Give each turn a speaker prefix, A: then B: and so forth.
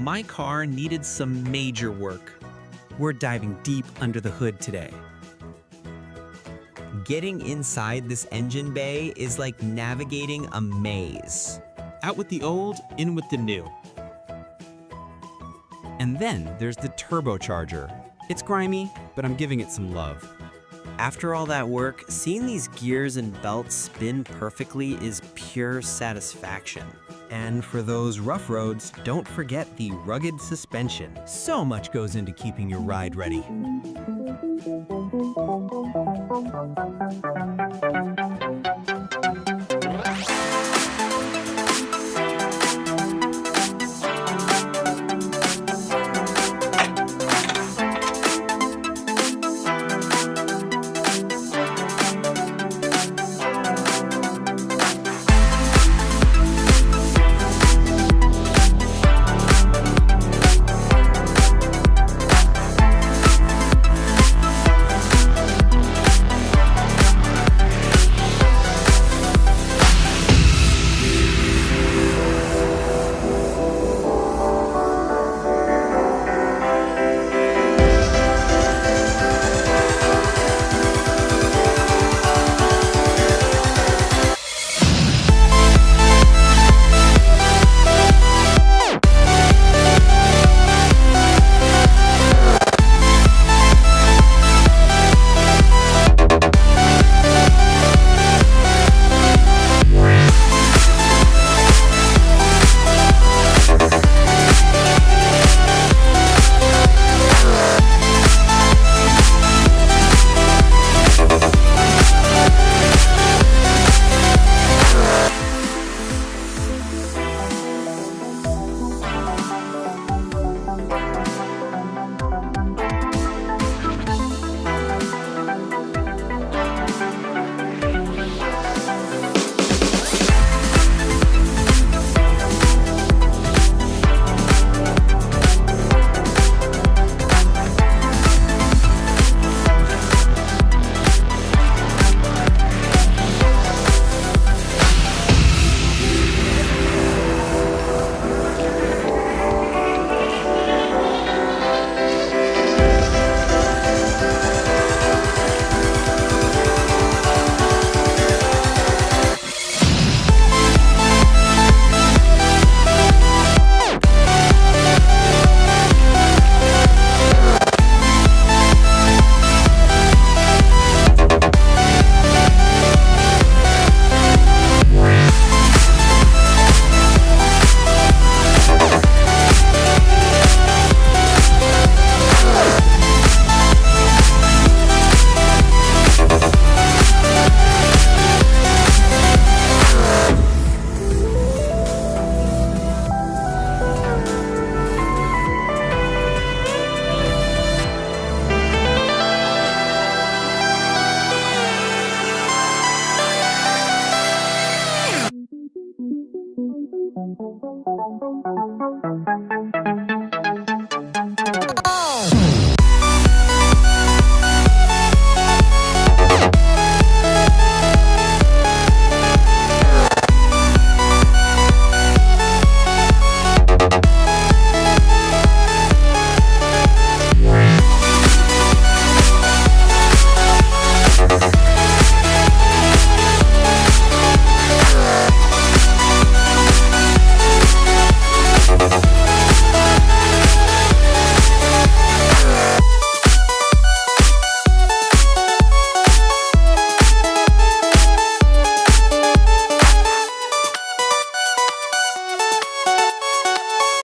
A: my car needed some major work.
B: We're diving deep under the hood today.
C: Getting inside this engine bay is like navigating a maze.
A: Out with the old, in with the new.
B: And then there's the turbocharger. It's grimy, but I'm giving it some love.
D: After all that work, seeing these gears and belts spin perfectly is pure satisfaction.
C: And for those rough roads, don't forget the rugged suspension.
B: So much goes into keeping your ride ready.